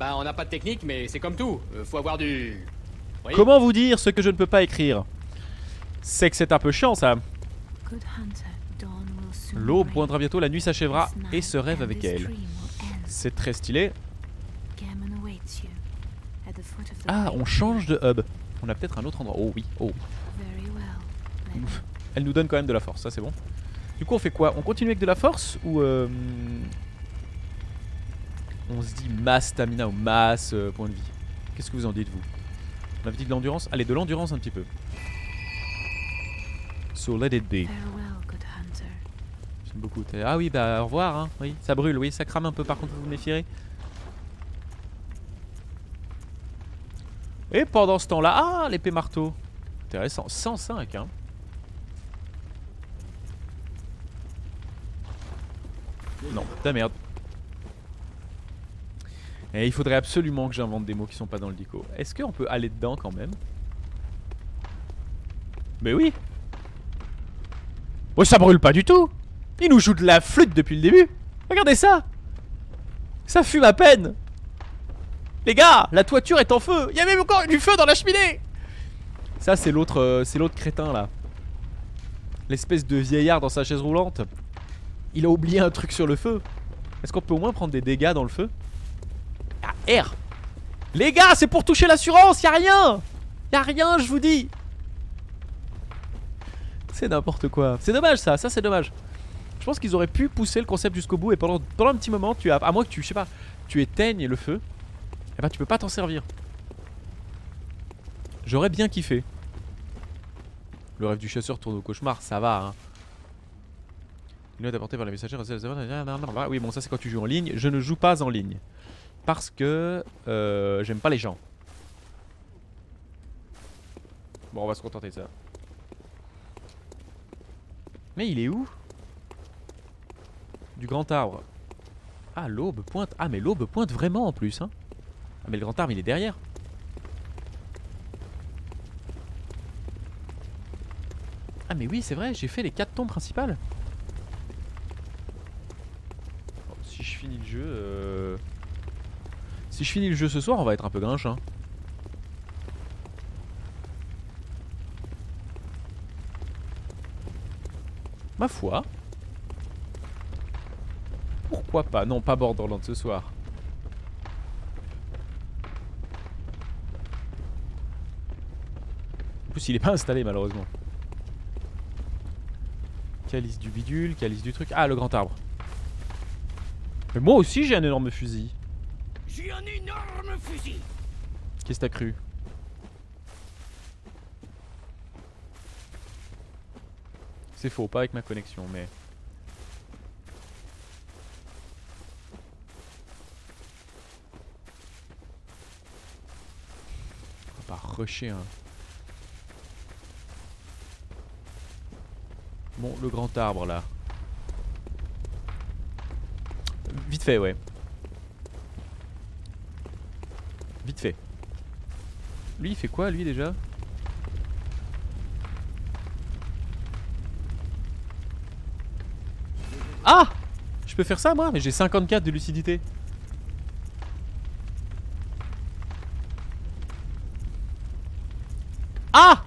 Bah, on n'a pas de technique, mais c'est comme tout. Faut avoir du... Oui. Comment vous dire ce que je ne peux pas écrire? C'est que c'est un peu chiant ça. L'aube poindra bientôt, la nuit s'achèvera et ce rêve avec elle. C'est très stylé. Ah, on change de hub. On a peut-être un autre endroit. Oh oui, oh. Elle nous donne quand même de la force, ça c'est bon. Du coup on fait quoi? On continue avec de la force ou on se dit masse stamina ou masse point de vie? Qu'est-ce que vous en dites vous? On avait dit de l'endurance? Allez, de l'endurance un petit peu. So let it be. J'aime beaucoup. Ah oui, bah au revoir hein. Oui, ça brûle, oui, ça crame un peu par contre, vous vous méfierez. Et pendant ce temps-là, ah, l'épée marteau. Intéressant, 105 hein. Non, ta merde. Et il faudrait absolument que j'invente des mots qui sont pas dans le dico. Est-ce qu'on peut aller dedans quand même? Mais oui. Oh, ça brûle pas du tout. Il nous joue de la flûte depuis le début. Regardez ça. Ça fume à peine. Les gars, la toiture est en feu. Il y a même encore du feu dans la cheminée. Ça c'est l'autre crétin là. L'espèce de vieillard dans sa chaise roulante. Il a oublié un truc sur le feu. Est-ce qu'on peut au moins prendre des dégâts dans le feu? Ah, R. Les gars, c'est pour toucher l'assurance, y'a rien. Y'a rien, je vous dis. C'est n'importe quoi. C'est dommage ça c'est dommage. Je pense qu'ils auraient pu pousser le concept jusqu'au bout. Et pendant un petit moment, à moins que tu, je sais pas, tu éteignes le feu, eh ben tu peux pas t'en servir. J'aurais bien kiffé. Le rêve du chasseur tourne au cauchemar, ça va hein. Une note apportée par les messagers. Oui bon, ça c'est quand tu joues en ligne. Je ne joue pas en ligne parce que j'aime pas les gens. Bon, on va se contenter de ça. Mais il est où? Du grand arbre. Ah, l'aube pointe. Ah, mais l'aube pointe vraiment en plus hein. Ah, mais le grand arbre il est derrière. Ah mais oui c'est vrai, j'ai fait les 4 tombes principales. Bon, si je finis le jeu si je finis le jeu ce soir on va être un peu grinche hein. Ma foi. Pourquoi pas? Non, pas Borderlands ce soir. En plus il est pas installé malheureusement. Calice du bidule, calice du truc. Ah, le grand arbre. Mais moi aussi j'ai un énorme fusil. J'ai un énorme fusil. Qu'est-ce que t'as cru? C'est faux, pas avec ma connexion, mais... On va pas rusher hein. Bon, le grand arbre là. Vite fait, ouais. Vite fait. Lui, il fait quoi, lui, déjà? Ah! Je peux faire ça, moi? Mais j'ai 54 de lucidité. Ah!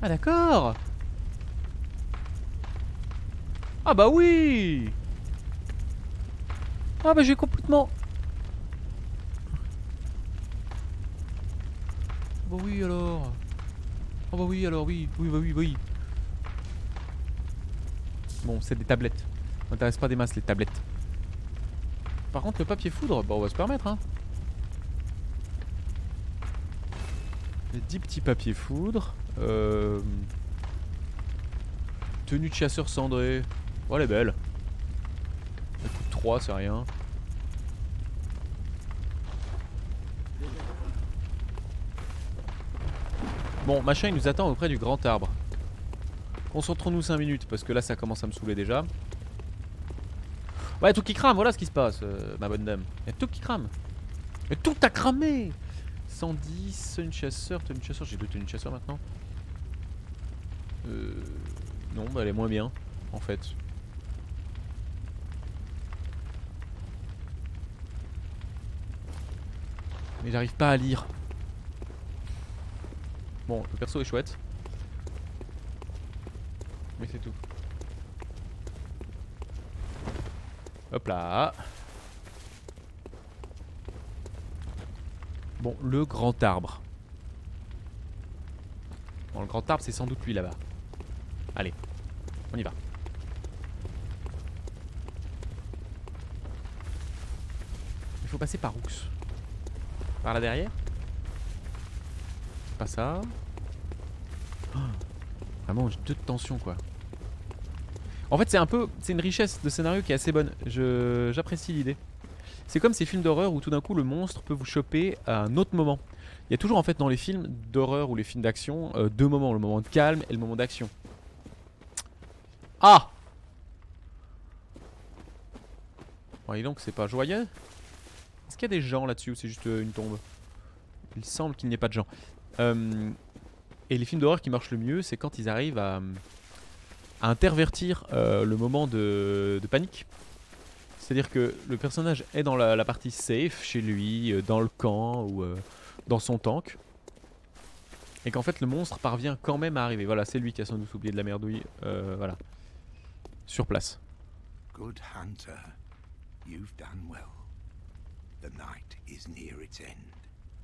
Ah d'accord. Ah bah oui. Ah bah j'ai complètement... Bah oui alors. Ah bah oui alors oui. Oui bah oui oui. Bon c'est des tablettes. Ça m'intéresse pas des masses les tablettes. Par contre le papier foudre, bah on va se permettre hein. Les 10 petits papiers foudre. Tenue de chasseur cendré. Oh elle est belle. Elle coûte 3 c'est rien. Bon machin il nous attend auprès du grand arbre. Concentrons-nous 5 minutes parce que là ça commence à me saouler déjà. Ouais tout qui crame, voilà ce qui se passe ma bonne dame. Y'a tout qui crame. Mais tout a cramé. 110, tenue de chasseur, j'ai 2 tenues de chasseur maintenant. Non bah elle est moins bien en fait. Et j'arrive pas à lire. Bon, le perso est chouette. Mais c'est tout. Hop là. Bon, le grand arbre. Bon, le grand arbre, c'est sans doute lui là-bas. Allez, on y va. Il faut passer par où? Par là derrière? Pas ça. Oh, vraiment, j'ai 2 de tension quoi. En fait, c'est une richesse de scénario qui est assez bonne. J'apprécie l'idée. C'est comme ces films d'horreur où tout d'un coup le monstre peut vous choper à un autre moment. Il y a toujours en fait dans les films d'horreur ou les films d'action 2 moments, le moment de calme et le moment d'action. Ah! Bon, et donc c'est pas joyeux. Est-ce qu'il y a des gens là-dessus ou c'est juste une tombe? Il semble qu'il n'y ait pas de gens. Et les films d'horreur qui marchent le mieux, c'est quand ils arrivent à intervertir le moment de panique. C'est-à-dire que le personnage est dans la partie safe, chez lui, dans le camp ou dans son tank. Et qu'en fait le monstre parvient quand même à arriver. Voilà, c'est lui qui a sans doute oublié de la merdouille. Voilà. Sur place. Good hunter, you've done well. The night is near its end.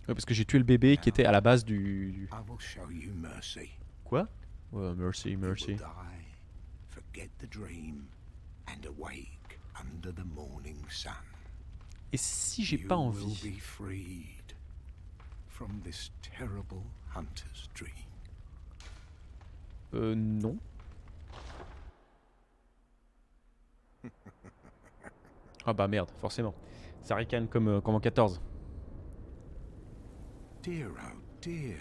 Ouais, parce que j'ai tué le bébé qui était à la base du... I will show you mercy. Quoi? Mercy, You mercy. will die, forget the dream, and awake under the morning sun. Et si j'ai pas You envie? will be freed from this terrible hunter's dream. Non. Ah bah merde, forcément. Ça ricane comme en 14. Dear, oh dear,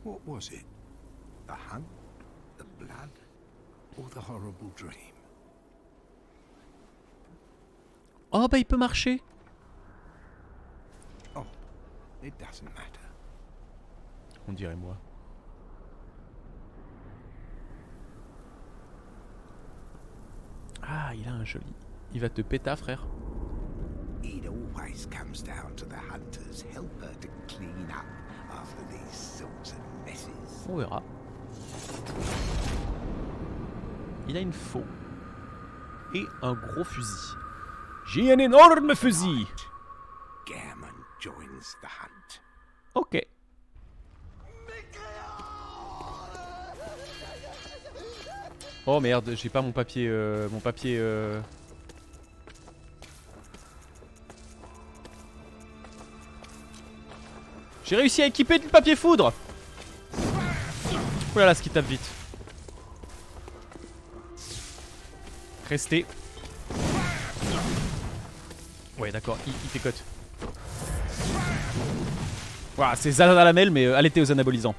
what was it? The hunt, the blood, or the horrible dream? Oh bah il peut marcher. Oh, it doesn't matter. On dirait moi. Ah, il a un joli. Il va te péta, frère. It always comes down to the hunter's helper to clean up after these sorts of messes. On verra. Il a une faux. Et un gros fusil. J'ai un énorme fusil. Gammon joins the hunt. Ok. Oh merde, j'ai pas mon papier. J'ai réussi à équiper du papier foudre. Oh là là, ce qui tape vite. Restez. Ouais, d'accord, il t'écote. Voilà, c'est Zala à la mêle, mais allaité aux anabolisants.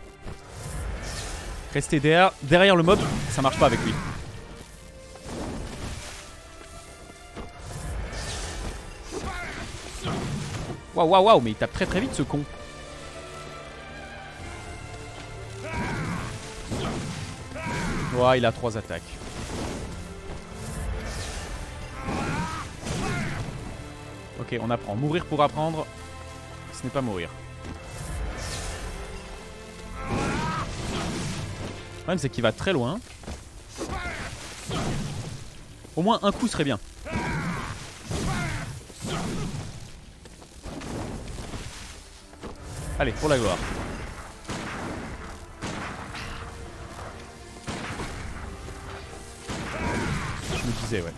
Restez derrière le mob, ça marche pas avec lui. Waouh, waouh, waouh, mais il tape très très vite ce con. Ouah, il a 3 attaques. Ok, on apprend. Mourir pour apprendre, ce n'est pas mourir. Le problème, c'est qu'il va très loin. Au moins un coup serait bien. Allez, pour la gloire. Je me disais, ouais.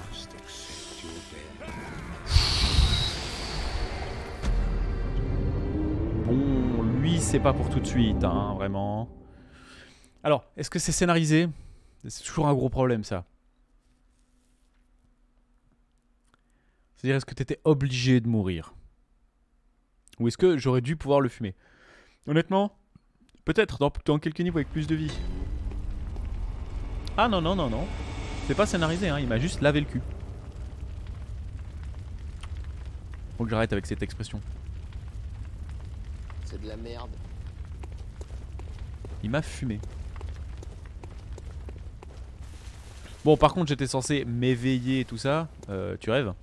Bon, lui, c'est pas pour tout de suite, hein, vraiment. Alors, est-ce que c'est scénarisé? C'est toujours un gros problème, ça. C'est-à-dire, est-ce que t'étais obligé de mourir? Ou est-ce que j'aurais dû pouvoir le fumer? Honnêtement, peut-être dans quelques niveaux avec plus de vie. Ah non, non, non, non. C'est pas scénarisé, hein, il m'a juste lavé le cul. Faut que j'arrête avec cette expression. C'est de la merde. Il m'a fumé. Bon, par contre, j'étais censé m'éveiller et tout ça. Tu rêves?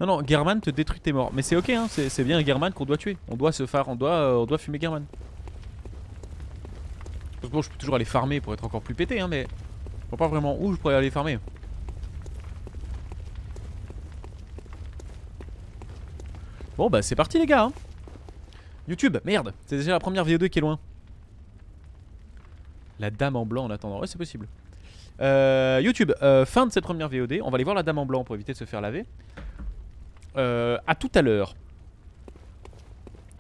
Non, non, Gehrman te détruit tes morts. Mais c'est ok, hein, c'est bien Gehrman qu'on doit tuer. On doit se faire, on doit fumer Gehrman. Bon, je peux toujours aller farmer pour être encore plus pété, hein, mais je vois pas vraiment où je pourrais aller farmer. Bon, bah c'est parti les gars. Hein. YouTube, merde, c'est déjà la première VO2 qui est loin. La dame en blanc en attendant, ouais c'est possible. YouTube, fin de cette première VOD, on va aller voir la dame en blanc pour éviter de se faire laver. À tout à l'heure.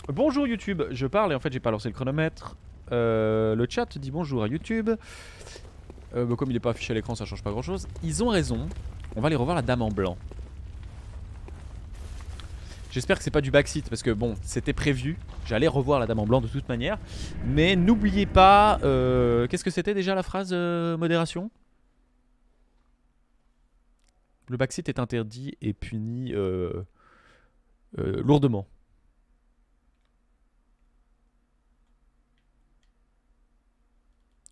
Bonjour YouTube, je parle et en fait j'ai pas lancé le chronomètre. Le chat dit bonjour à YouTube. Bah, comme il est pas affiché à l'écran ça change pas grand chose. Ils ont raison, on va aller revoir la dame en blanc. J'espère que c'est pas du backseat parce que bon, c'était prévu. J'allais revoir la dame en blanc de toute manière. Mais n'oubliez pas... qu'est-ce que c'était déjà la phrase modération? Le backseat est interdit et puni lourdement.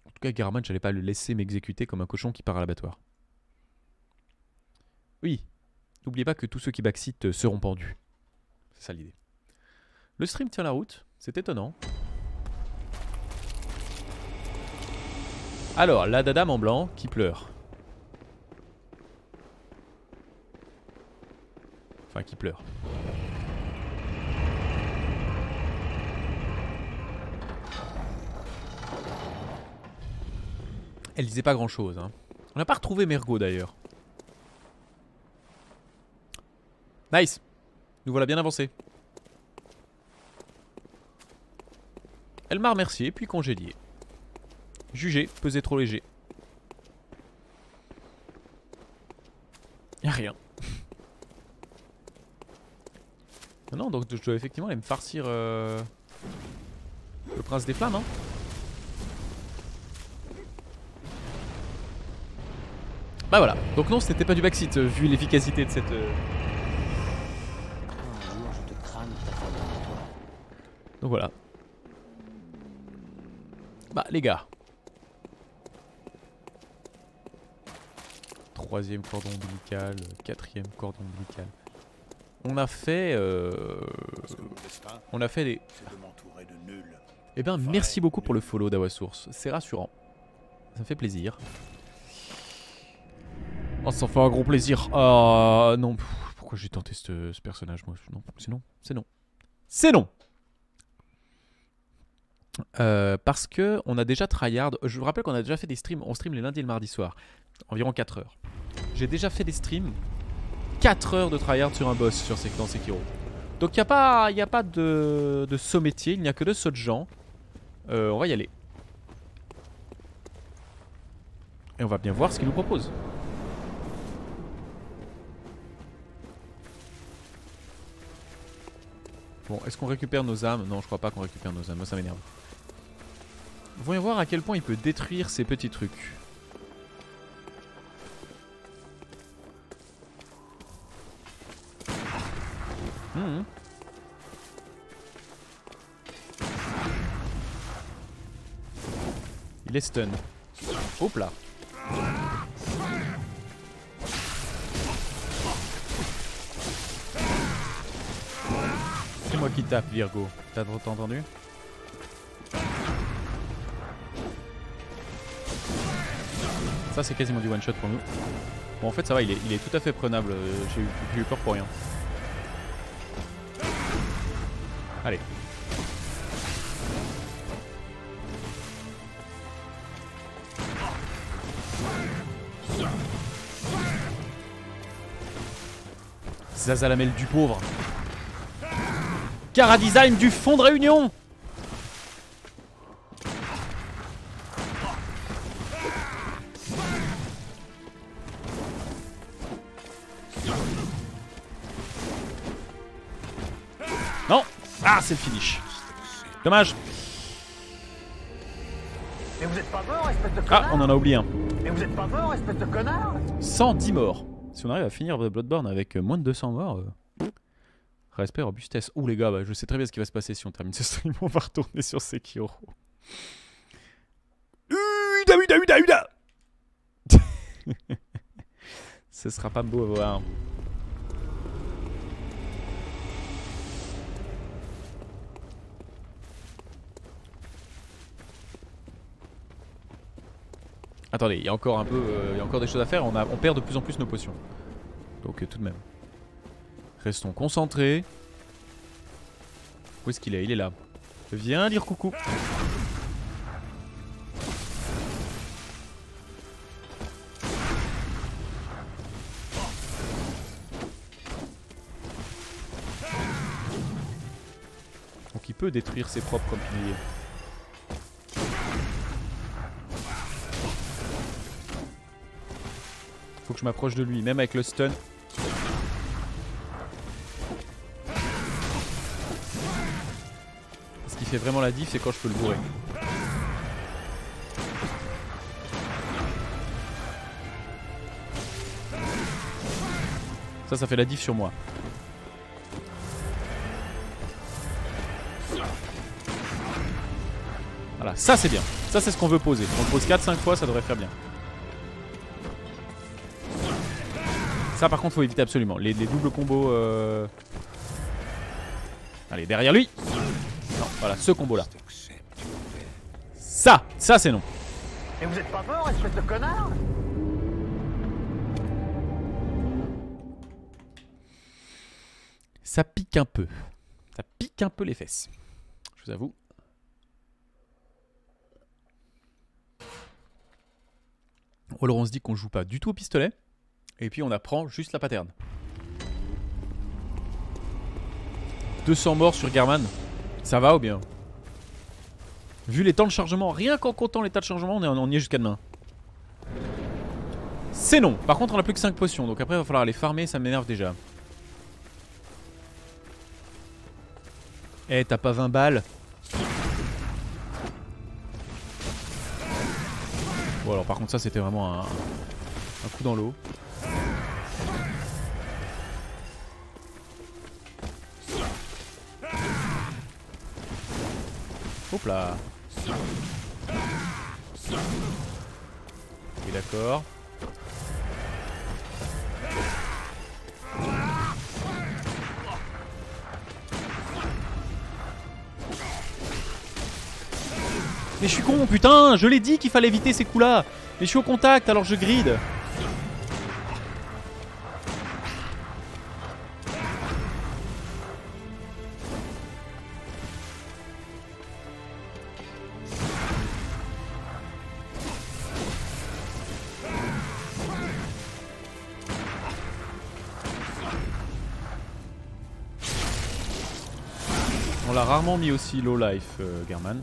En tout cas, Gehrman, j'allais pas le laisser m'exécuter comme un cochon qui part à l'abattoir. Oui, n'oubliez pas que tous ceux qui backseat seront pendus. C'est ça l'idée. Le stream tient la route, c'est étonnant. Alors, la dame en blanc qui pleure. Enfin, qui pleure. Elle disait pas grand chose. Hein. On n'a pas retrouvé Mergot d'ailleurs. Nice. Nous voilà bien avancés. Elle m'a remercié puis congédié. Jugé, pesé trop léger. Y'a rien. Non, donc je dois effectivement aller me farcir le prince des flammes. Hein. Bah voilà. Donc non, c'était pas du backseat vu l'efficacité de cette... Donc voilà. Bah les gars. Troisième cordon ombilical, quatrième cordon ombilical. On a fait des... Eh ben merci beaucoup pour le follow d'Awasource. C'est rassurant. Ça me fait plaisir. Oh ça fait un gros plaisir. Ah non. Pourquoi j'ai tenté ce personnage moi? Non, c'est non. C'est non. C'est non. Parce que on a déjà tryhard. Je vous rappelle qu'on a déjà fait des streams. On stream les lundis et le mardi soir. Environ 4 heures. J'ai déjà fait des streams 4 heures de tryhard sur un boss sur dans Sekiro. Donc il n'y a pas de saut métier. Il n'y a que de saut de gens. On va y aller. Et on va bien voir ce qu'il nous propose. Bon, est-ce qu'on récupère nos âmes? Non, je crois pas qu'on récupère nos âmes. Moi, ça m'énerve. Voyons voir à quel point il peut détruire ces petits trucs. Il est stun. Hop là. C'est moi qui tape, Virgo. T'as entendu? Ça c'est quasiment du one shot pour nous. Bon en fait ça va, il est tout à fait prenable. J'ai eu peur pour rien. Allez. Zazalamel du pauvre. Cara Design du fond de réunion. Non. Ah c'est le finish. Dommage. Mais vous êtes pas mort, espèce de connard. Ah on en a oublié un. Mais vous êtes pas mort, espèce de connard. 110 morts. Si on arrive à finir Bloodborne avec moins de 200 morts, respect, robustesse. Ouh les gars, bah, je sais très bien ce qui va se passer si on termine ce stream. On va retourner sur Sekiro. Uda. Ce sera pas beau à voir. Attendez, il y a encore un peu, il y a encore des choses à faire. On perd de plus en plus nos potions. Donc tout de même. Restons concentrés. Où est-ce qu'il est? Il est là. Viens dire coucou. Donc il peut détruire ses propres comme piliers. Faut que je m'approche de lui, même avec le stun. Ce qui fait vraiment la diff, c'est quand je peux le bourrer. Ça fait la diff sur moi. Voilà, ça c'est bien. Ça c'est ce qu'on veut poser. On le pose 4-5 fois, ça devrait faire bien. Ça par contre faut éviter absolument. Les doubles combos... Allez, derrière lui. Non, voilà, ce combo là. Ça c'est non. Mais vous êtes pas mort, espèce de connard? Ça pique un peu. Ça pique un peu les fesses. Je vous avoue. Ou alors on se dit qu'on joue pas du tout au pistolet. Et puis on apprend juste la pattern. 200 morts sur Gehrman. Ça va ou bien? Vu les temps de chargement, rien qu'en comptant les temps de chargement, on y est jusqu'à demain. C'est non. Par contre on a plus que 5 potions. Donc après il va falloir les farmer, ça m'énerve déjà. Eh, t'as pas 20 balles? Bon alors par contre ça c'était vraiment un coup dans l'eau. Hop là. Ok d'accord. Mais je suis con, putain, je l'ai dit qu'il fallait éviter ces coups là. Mais je suis au contact alors je grid. On l'a rarement mis aussi low life, Gehrman.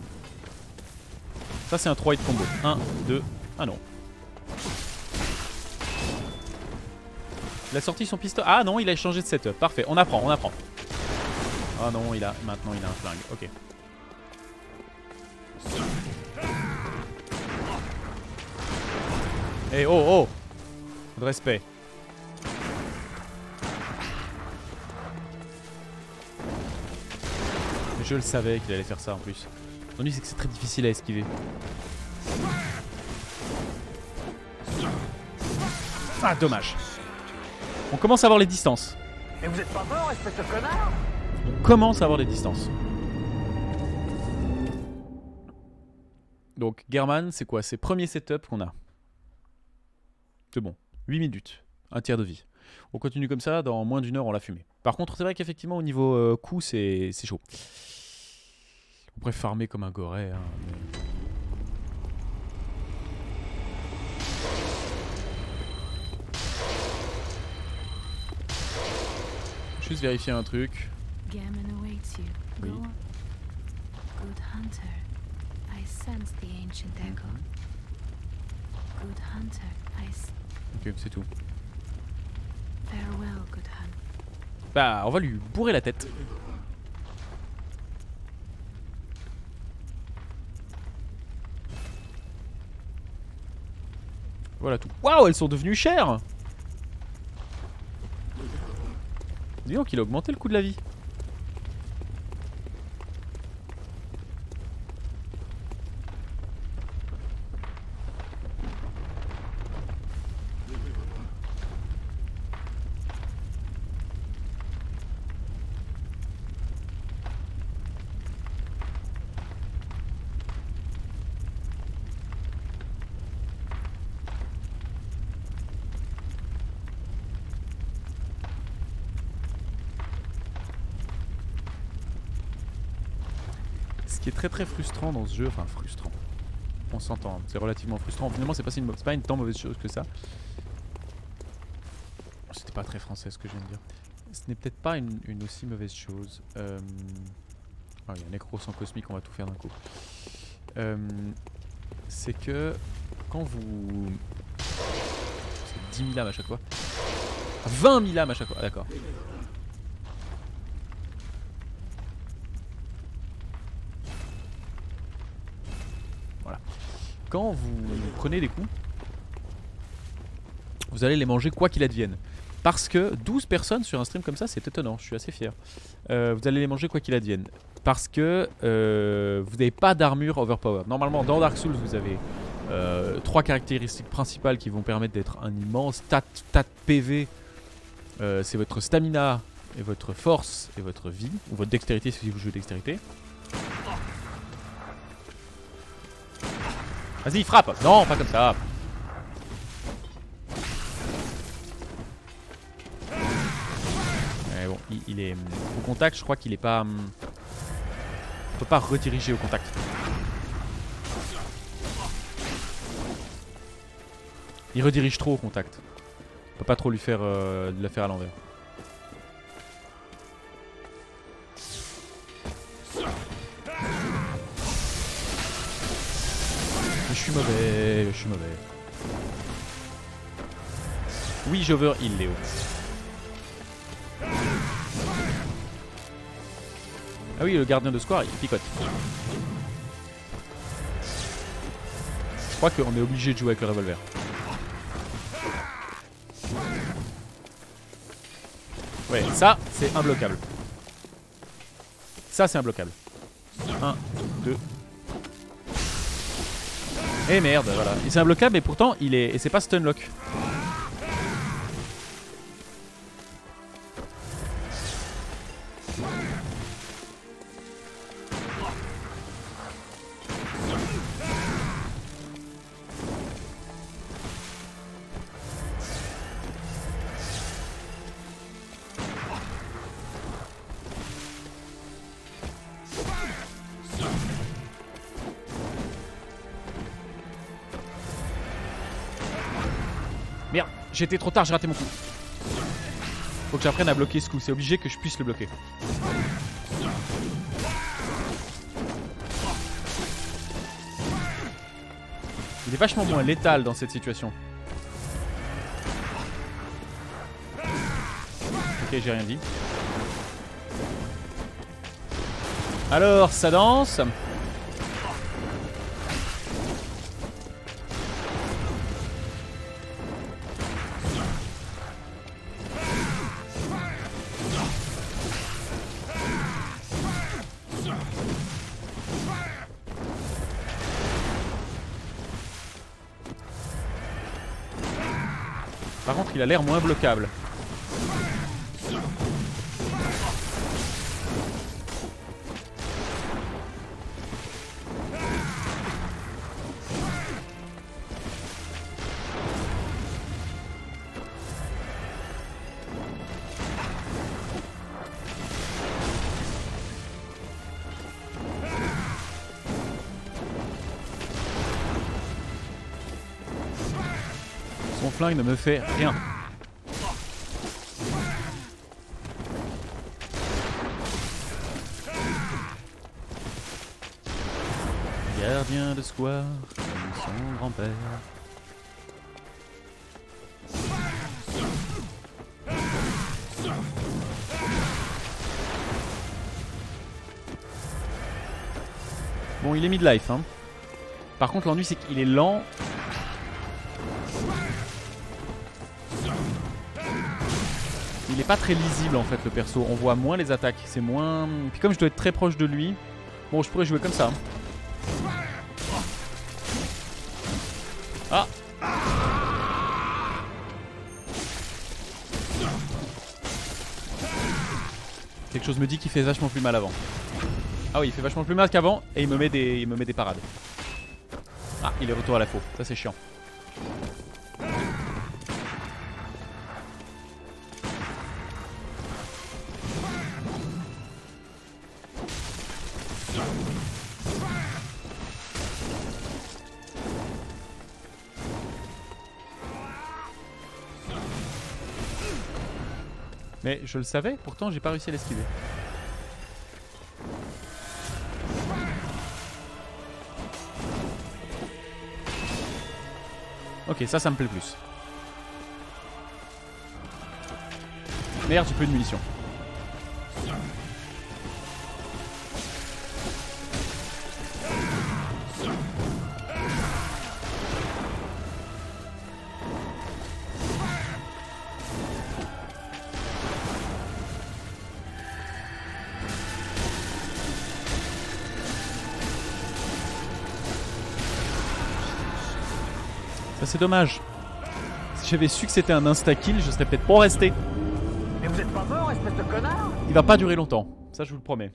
Ça c'est un 3 hit combo. 1, 2, ah non. Il a sorti son pistolet. Ah non, il a changé de setup. Parfait, on apprend, on apprend. Ah non, maintenant il a un flingue. Ok. Eh oh oh. De respect. Je le savais qu'il allait faire ça en plus. L'ennui c'est que c'est très difficile à esquiver. Ah dommage. On commence à avoir les distances. Mais vous êtes pas mort, espèce de connard? On commence à avoir les distances. Donc Gehrman c'est quoi? C'est premier setup qu'on a. C'est bon. 8 minutes. Un tiers de vie. On continue comme ça, dans moins d'une heure on l'a fumé. Par contre c'est vrai qu'effectivement au niveau coup c'est chaud. On pourrait farmer comme un goret. Hein, mais... Juste vérifier un truc. Oui. Ok, c'est tout. Bah, on va lui bourrer la tête. Voilà tout. Waouh, elles sont devenues chères. Dis donc, il a augmenté le coût de la vie. qui est très très frustrant dans ce jeu, enfin frustrant, on s'entend, hein. C'est relativement frustrant. Finalement c'est pas une tant mauvaise chose que ça. C'était pas très français ce que je viens de dire. Ce n'est peut-être pas une aussi mauvaise chose. Ah, il y a un Necros en cosmique, on va tout faire d'un coup. C'est que quand vous... C'est 10 000 âmes à chaque fois. 20 000 âmes à chaque fois, d'accord. Voilà. Quand vous prenez des coups, vous allez les manger quoi qu'il advienne. Parce que 12 personnes sur un stream comme ça, c'est étonnant, je suis assez fier. Vous allez les manger quoi qu'il advienne. Parce que vous n'avez pas d'armure overpower. Normalement, dans Dark Souls, vous avez 3 caractéristiques principales qui vont permettre d'être un immense tas de PV. C'est votre stamina, et votre force, et votre vie. Ou votre dextérité si vous jouez dextérité. Vas-y, frappe! Non, pas comme ça! Bon, il est au contact, je crois qu'il est pas... On peut pas rediriger au contact. Il redirige trop au contact. On peut pas trop lui faire le faire à l'envers. Je suis mauvais, je suis mauvais. Oui, j'overheal, Léo. Ah oui, le gardien de square, il picote. Je crois qu'on est obligé de jouer avec le revolver. Ouais, ça, c'est imbloquable. Ça, c'est imbloquable. 1, 2. Et merde, voilà. C'est imbloquable et pourtant, il est... Et c'est pas stunlock. Merde, j'étais trop tard, j'ai raté mon coup. Faut que j'apprenne à bloquer ce coup, c'est obligé que je puisse le bloquer. Il est vachement moins létal dans cette situation. Ok, j'ai rien dit. Alors, ça danse. Par contre, il a l'air moins bloquable. Son flingue ne me fait rien. Gardien de square, comme son grand-père. Bon, il est mid-life, hein. Par contre, l'ennui, c'est qu'il est lent. Il est pas très lisible en fait le perso, on voit moins les attaques, c'est moins... Puis comme je dois être très proche de lui, bon je pourrais jouer comme ça. Ah. Quelque chose me dit qu'il fait vachement plus mal avant. Ah oui, il fait vachement plus mal qu'avant et il me met des parades. Ah, il est retour à la faux, ça c'est chiant. Mais je le savais, pourtant j'ai pas réussi à l'esquiver. Ok, ça me plaît plus. Merde, j'ai plus de munitions. Ça c'est dommage. Si j'avais su que c'était un insta-kill, je serais peut-être pas resté. Mais vous êtes pas mort, espèce de connard? Il va pas durer longtemps, ça je vous le promets.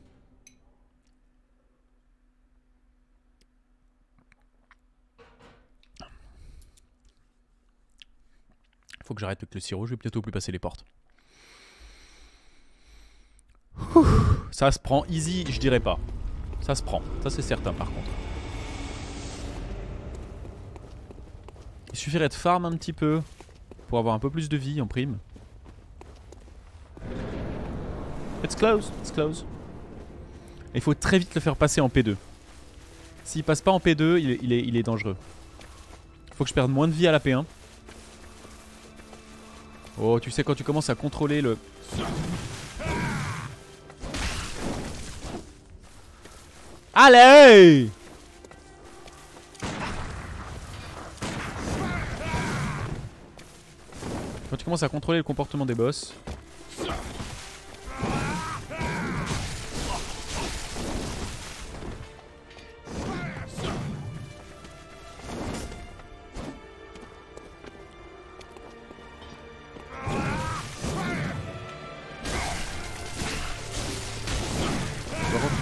Faut que j'arrête avec le sirop, je vais bientôt plus passer les portes. Ouh, ça se prend easy, je dirais pas. Ça se prend, ça c'est certain par contre. Il suffirait de farm un petit peu pour avoir un peu plus de vie en prime. It's close, it's close. Il faut très vite le faire passer en P2. S'il passe pas en P2, il est dangereux. Faut que je perde moins de vie à la P1. Oh, tu sais quand tu commences à contrôler le... Allez! Quand tu commences à contrôler le comportement des boss...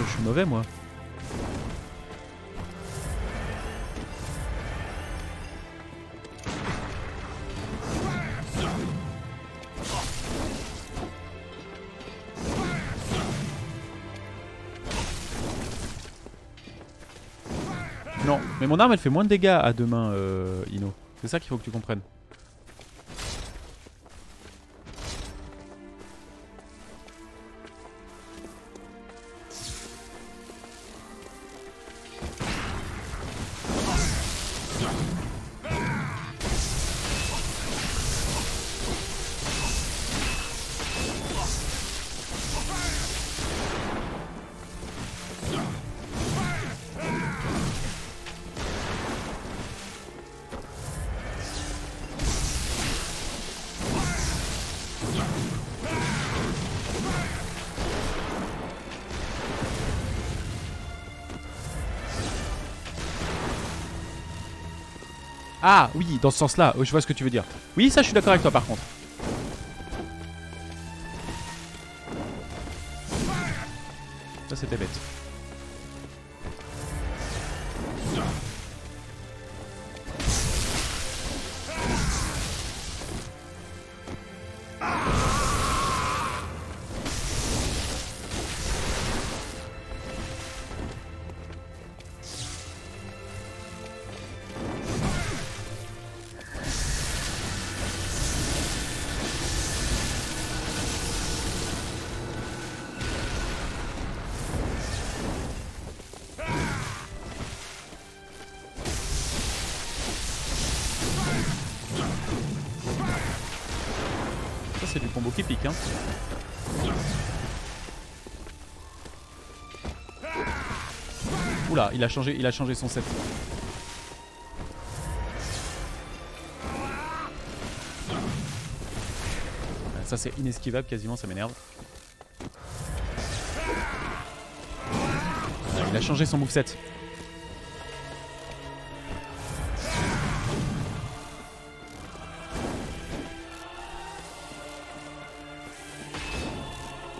Je suis mauvais moi. Non, mais mon arme elle fait moins de dégâts à deux mains, Ino. C'est ça qu'il faut que tu comprennes. Ah oui, dans ce sens-là, je vois ce que tu veux dire. Oui, ça je suis d'accord avec toi par contre. Ça c'était bête. C'est du combo qui pique hein. Oula, il a changé son set. Ça c'est inesquivable quasiment, ça m'énerve. Il a changé son moveset.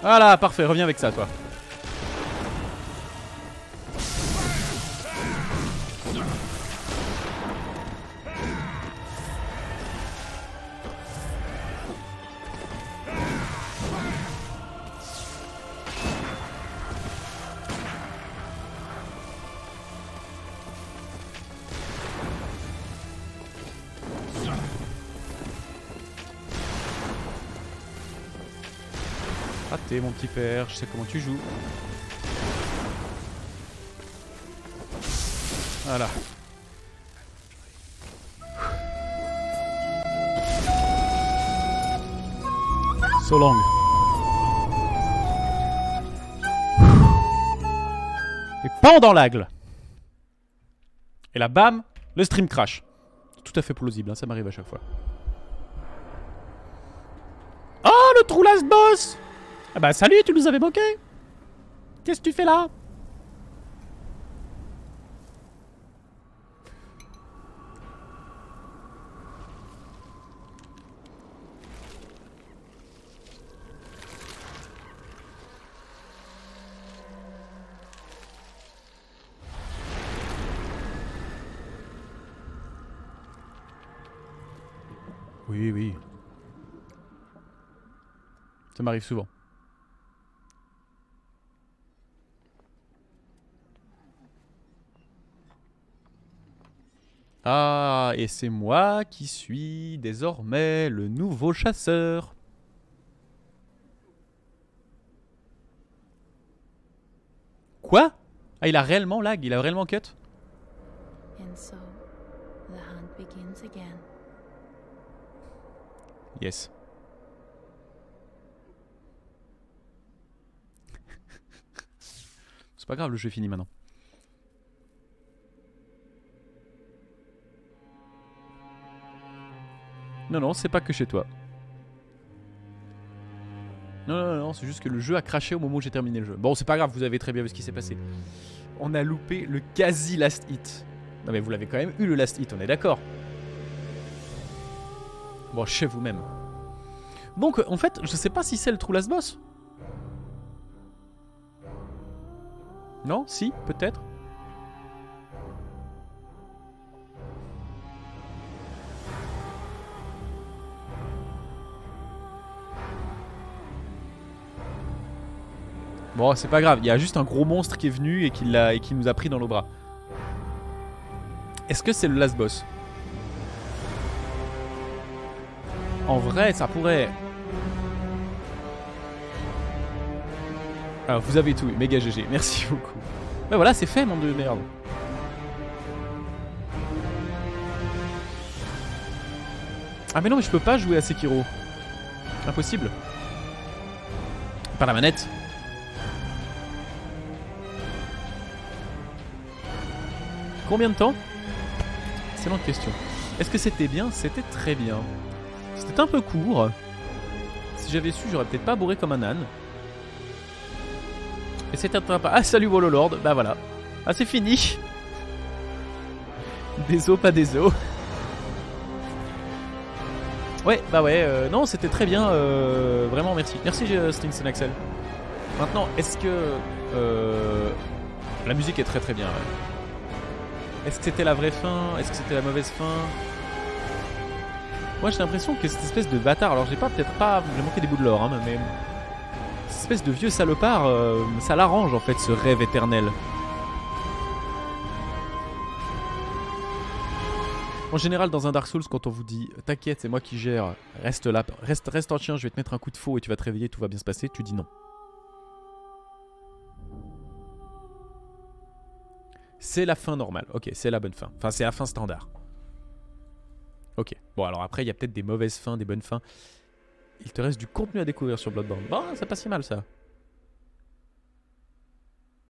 Voilà, parfait, reviens avec ça toi. Raté mon petit père, je sais comment tu joues. Voilà. So long. Et pan dans l'aigle. Et là, bam, le stream crash. Tout à fait plausible, hein, ça m'arrive à chaque fois. Oh, le trou last boss! Ah bah salut, tu nous avais manqué. Qu'est-ce que tu fais là? Oui, oui. Ça m'arrive souvent. Ah, et c'est moi qui suis désormais le nouveau chasseur. Quoi? Ah, il a réellement lag, il a réellement cut? And so, the hunt begins again. Yes. C'est pas grave, le jeu est fini maintenant. Non, non, c'est pas que chez toi. Non, non, non, c'est juste que le jeu a craché au moment où j'ai terminé le jeu. Bon, c'est pas grave, vous avez très bien vu ce qui s'est passé. On a loupé le quasi last hit. Non mais vous l'avez quand même eu le last hit, on est d'accord. Bon, chez vous-même. Donc, en fait, je sais pas si c'est le true last boss. Non? Si? Peut-être? Bon, c'est pas grave, il y a juste un gros monstre qui est venu et qui nous a pris dans nos bras. Est-ce que c'est le last boss? En vrai, ça pourrait... Alors, vous avez tout eu, méga GG, merci beaucoup. Mais voilà, c'est fait, nom de merde. Ah mais non, mais je peux pas jouer à Sekiro. Impossible. Par la manette. Combien de temps? Excellente question. Est-ce que c'était bien? C'était très bien. C'était un peu court. Si j'avais su, j'aurais peut-être pas bourré comme un âne. Et c'était un peu... Ah salut Wololord, bah voilà. Ah c'est fini. Des os, pas des os. Ouais, bah ouais, non c'était très bien, vraiment merci. Merci Stinson Axel. Maintenant, est-ce que... la musique est très très bien, ouais. Est-ce que c'était la vraie fin? Est-ce que c'était la mauvaise fin? Moi j'ai l'impression que cette espèce de bâtard, alors j'ai peut-être pas, j'ai manqué des bouts de lore, hein, mais cette espèce de vieux salopard, ça l'arrange en fait ce rêve éternel. En général dans un Dark Souls quand on vous dit t'inquiète c'est moi qui gère, reste là, reste en chien, je vais te mettre un coup de faux et tu vas te réveiller, tout va bien se passer, tu dis non. C'est la fin normale, ok, c'est la bonne fin. Enfin, c'est la fin standard. Ok, bon alors après, il y a peut-être des mauvaises fins, des bonnes fins. Il te reste du contenu à découvrir sur Bloodborne. Bon, c'est pas si mal ça.